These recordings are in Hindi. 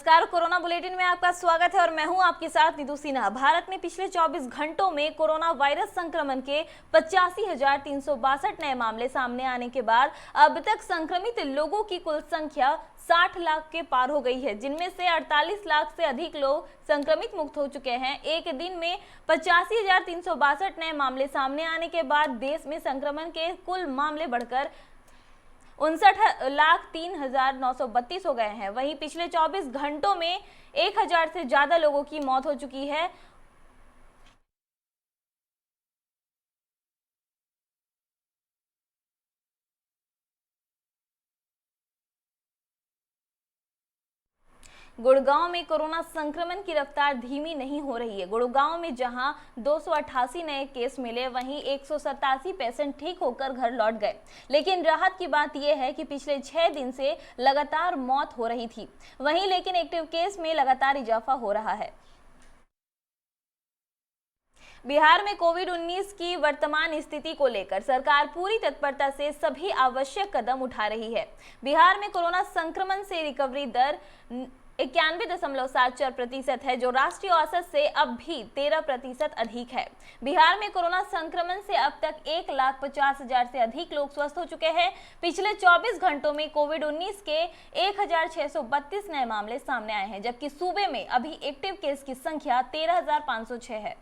नमस्कार, कोरोना बुलेटिन में आपका स्वागत है और मैं हूं आपके साथ निधु सिन्हा। भारत में पिछले 24 घंटों में कोरोना वायरस संक्रमण के 85,362 नए मामले सामने आने के बाद अब तक संक्रमित लोगों की कुल संख्या 60 लाख के पार हो गई है, जिनमें से 48 लाख से अधिक लोग संक्रमित मुक्त हो चुके हैं। एक दिन में 85,362 नए मामले सामने आने के बाद देश में संक्रमण के कुल मामले बढ़कर 59,03,932 हो गए हैं। वहीं पिछले 24 घंटों में 1,000 से ज्यादा लोगों की मौत हो चुकी है। गुड़गांव में कोरोना संक्रमण की रफ्तार धीमी नहीं हो रही है। गुड़गांव में जहां 288 नए केस मिले, वहीं 187 पेशेंट ठीक होकर घर लौट गए। लेकिन राहत की बात यह है कि पिछले 6 दिन से लगातार मौत हो रही थी, वहीं लेकिन एक्टिव केस में लगातार इजाफा हो रहा है। बिहार में कोविड-19 की वर्तमान स्थिति को लेकर सरकार पूरी तत्परता से सभी आवश्यक कदम उठा रही है। बिहार में कोरोना संक्रमण से रिकवरी दर 91.74% है, जो राष्ट्रीय औसत से अब भी 13% अधिक है। बिहार में कोरोना संक्रमण से अब तक 1,50,000 से अधिक लोग स्वस्थ हो चुके हैं। पिछले 24 घंटों में कोविड-19 के 1,632 नए मामले सामने आए हैं, जबकि सूबे में अभी एक्टिव केस की संख्या 13,506 है।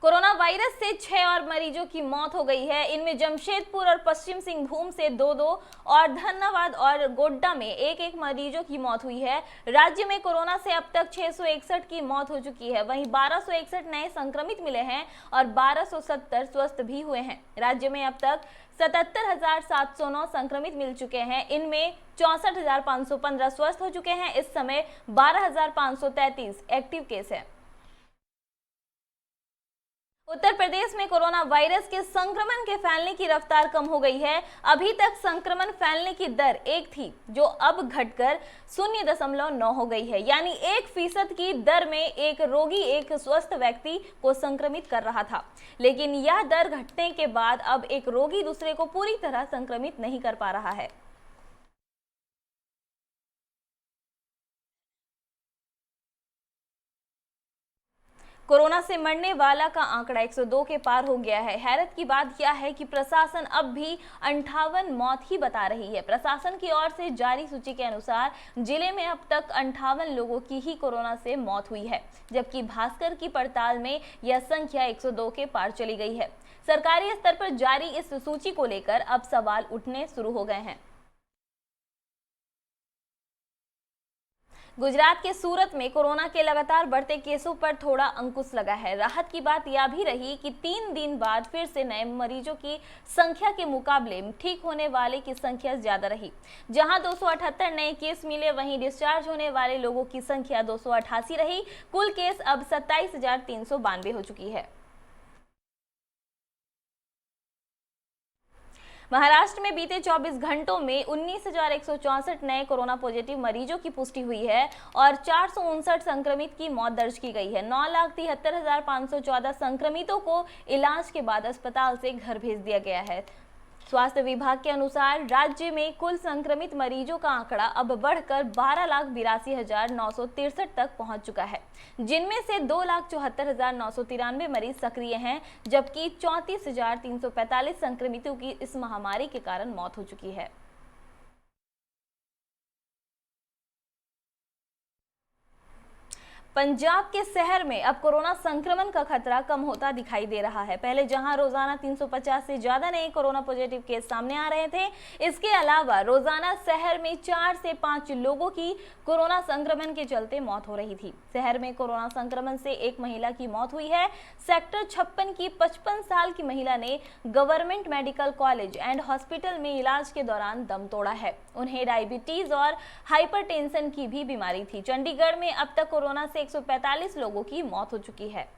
कोरोना वायरस से 6 और मरीजों की मौत हो गई है। इनमें जमशेदपुर और पश्चिम सिंहभूम से 2-2 और धनबाद और गोड्डा में 1-1 मरीजों की मौत हुई है। राज्य में कोरोना से अब तक 661 की मौत हो चुकी है। वहीं 1261 नए संक्रमित मिले हैं और 1270 स्वस्थ भी हुए हैं। राज्य में अब तक 77,709 संक्रमित मिल चुके हैं। इनमें 64,515 स्वस्थ हो चुके हैं। इस समय 12,533 एक्टिव केस है। उत्तर प्रदेश में कोरोना वायरस के संक्रमण के फैलने की रफ्तार कम हो गई है। अभी तक संक्रमण फैलने की दर 1 थी, जो अब घटकर 0.9 हो गई है। यानी 1% की दर में एक रोगी एक स्वस्थ व्यक्ति को संक्रमित कर रहा था। लेकिन यह दर घटने के बाद अब एक रोगी दूसरे को पूरी तरह संक्रमित नहीं कर पा रहा है। कोरोना से मरने वाला का आंकड़ा 102 के पार हो गया है। हैरत की बात यह है कि प्रशासन अब भी 58 मौत ही बता रही है। प्रशासन की ओर से जारी सूची के अनुसार जिले में अब तक 58 लोगों की ही कोरोना से मौत हुई है, जबकि भास्कर की पड़ताल में यह संख्या 102 के पार चली गई है। सरकारी स्तर पर जारी इस सूची को लेकर अब सवाल उठने शुरू हो गए हैं। गुजरात के सूरत में कोरोना के लगातार बढ़ते केसों पर थोड़ा अंकुश लगा है। राहत की बात यह भी रही कि 3 दिन बाद फिर से नए मरीजों की संख्या के मुकाबले ठीक होने वाले की संख्या ज्यादा रही। जहां 278 नए केस मिले, वहीं डिस्चार्ज होने वाले लोगों की संख्या 288 रही। कुल केस अब 27,392 हो चुकी है। महाराष्ट्र में बीते 24 घंटों में 19,164 नए कोरोना पॉजिटिव मरीजों की पुष्टि हुई है और 459 संक्रमित की मौत दर्ज की गई है। 9,73,514 संक्रमितों को इलाज के बाद अस्पताल से घर भेज दिया गया है। स्वास्थ्य विभाग के अनुसार राज्य में कुल संक्रमित मरीजों का आंकड़ा अब बढ़कर 12,82,963 तक पहुंच चुका है, जिनमें से 2,74,993 मरीज सक्रिय हैं, जबकि 34,345 संक्रमितों की इस महामारी के कारण मौत हो चुकी है। पंजाब के शहर में अब कोरोना संक्रमण का खतरा कम होता दिखाई दे रहा है। पहले जहां रोजाना 350 से ज्यादा नए कोरोना पॉजिटिव केस सामने आ रहे थे, इसके अलावा रोजाना शहर में 4 से 5 लोगों की कोरोना संक्रमण के चलते मौत हो रही थी। शहर में कोरोना संक्रमण से एक महिला की मौत हुई है। सेक्टर 56 की 55 साल की महिला ने government medical college and hospital में इलाज के दौरान दम तोड़ा है। उन्हें डायबिटीज और हाइपरटेंशन की भी बीमारी थी। चंडीगढ़ में अब तक कोरोना से 145 लोगों की मौत हो चुकी है।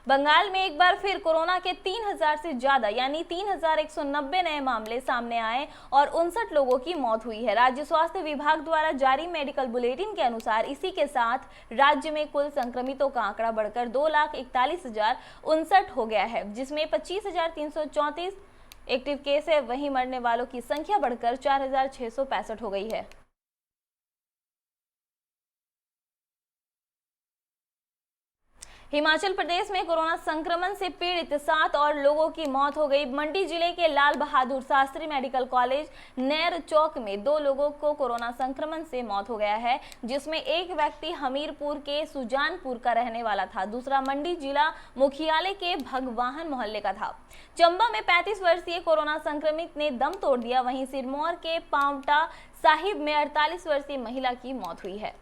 बंगाल में एक बार फिर कोरोना के 3,000 से ज्यादा यानी 3,190 नए मामले सामने आए और 59 लोगों की मौत हुई है। राज्य स्वास्थ्य विभाग द्वारा जारी मेडिकल बुलेटिन के अनुसार इसी के साथ राज्य में कुल संक्रमितों का आंकड़ा बढ़कर 2,41,059 हो गया है, जिसमें 25,334 एक्टिव केस है, वहीं मरने वालों की संख्या बढ़कर 4,665 हो गई है। हिमाचल प्रदेश में कोरोना संक्रमण से पीड़ित 7 और लोगों की मौत हो गई। मंडी जिले के लाल बहादुर शास्त्री मेडिकल कॉलेज नैर चौक में 2 लोगों को कोरोना संक्रमण से मौत हो गया है, जिसमें एक व्यक्ति हमीरपुर के सुजानपुर का रहने वाला था, दूसरा मंडी जिला मुख्यालय के भगवाहन मोहल्ले का था। चंबा में 35 वर्षीय कोरोना संक्रमित ने दम तोड़ दिया। वहीं सिरमौर के पांवटा साहिब में 48 वर्षीय महिला की मौत हुई है।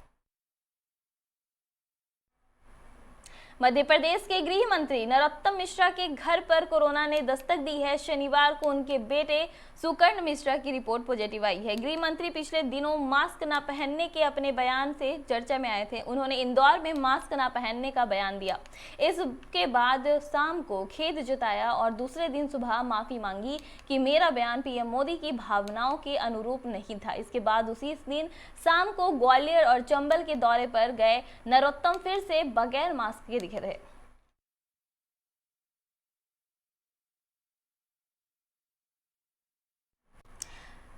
मध्य प्रदेश के गृह मंत्री नरोत्तम मिश्रा के घर पर कोरोना ने दस्तक दी है। शनिवार को उनके बेटे सुकर्ण मिश्रा की रिपोर्ट पॉजिटिव आई है। गृह मंत्री पिछले दिनों मास्क न पहनने के अपने बयान से चर्चा में आए थे। उन्होंने इंदौर में मास्क न पहनने का बयान दिया। इसके बाद शाम को खेद जताया और दूसरे दिन सुबह माफी मांगी कि मेरा बयान पीएम मोदी की भावनाओं के अनुरूप नहीं था। इसके बाद उसी दिन शाम को ग्वालियर और चंबल के दौरे पर गए नरोत्तम फिर से बगैर मास्क के दिखे रहे।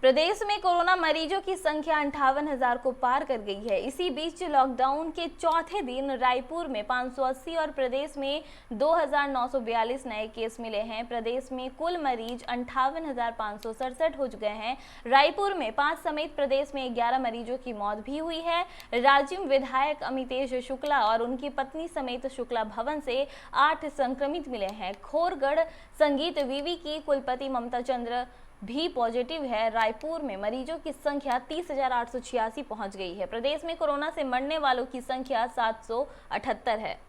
प्रदेश में कोरोना मरीजों की संख्या 58,000 को पार कर गई है। इसी बीच लॉकडाउन के चौथे दिन रायपुर में 580 और प्रदेश में 2,942 नए केस मिले हैं। प्रदेश में कुल मरीज 58,567 हो चुके हैं। रायपुर में 5 समेत प्रदेश में 11 मरीजों की मौत भी हुई है। राजिम विधायक अमितेश शुक्ला और उनकी पत्नी समेत शुक्ला भवन से 8 संक्रमित मिले हैं। खोरगढ़ संगीत विवि की कुलपति ममता चंद्र भी पॉजिटिव है। रायपुर में मरीजों की संख्या 30,886 पहुंच गई है। प्रदेश में कोरोना से मरने वालों की संख्या 778 है।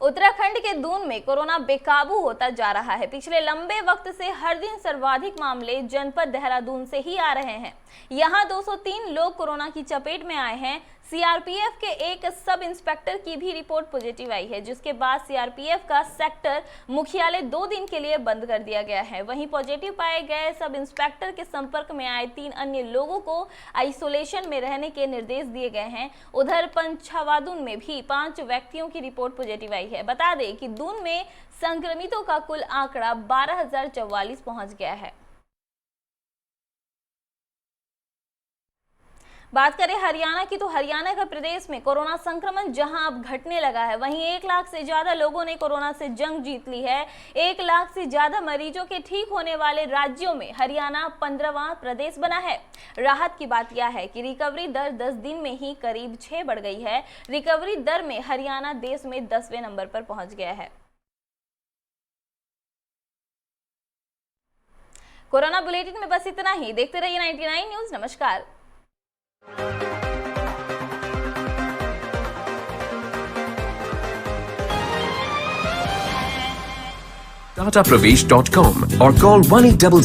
उत्तराखंड के दून में कोरोना बेकाबू होता जा रहा है। पिछले लंबे वक्त से हर दिन सर्वाधिक मामले जनपद देहरादून से ही आ रहे हैं। यहां 203 लोग कोरोना की चपेट में आए हैं। सीआरपीएफ के एक सब इंस्पेक्टर की भी रिपोर्ट पॉजिटिव आई है, जिसके बाद सीआरपीएफ का सेक्टर मुख्यालय 2 दिन के लिए बंद कर दिया गया है। वहीं पॉजिटिव पाए गए सब इंस्पेक्टर के संपर्क में आए 3 अन्य लोगों को आइसोलेशन में रहने के निर्देश दिए गए हैं। उधर पंचवादुन में भी 5 व्यक्तियों की रिपोर्ट पॉजिटिव आई है। बता दें कि दून में संक्रमितों का कुल आंकड़ा 12,044 पहुंच गया है। बात करें हरियाणा की, तो हरियाणा का प्रदेश में कोरोना संक्रमण जहां अब घटने लगा है, वहीं 1 लाख से ज्यादा लोगों ने कोरोना से जंग जीत ली है। 1 लाख से ज्यादा मरीजों के ठीक होने वाले राज्यों में हरियाणा 15वां प्रदेश बना है। राहत की बात यह है कि रिकवरी दर 10 दिन में ही करीब 6 बढ़ गई है। रिकवरी दर में हरियाणा देश में 10वें नंबर पर पहुंच गया है। कोरोना बुलेटिन में बस इतना ही। देखते रहिए 99 न्यूज। नमस्कार। TataPravesh.com or call 1-800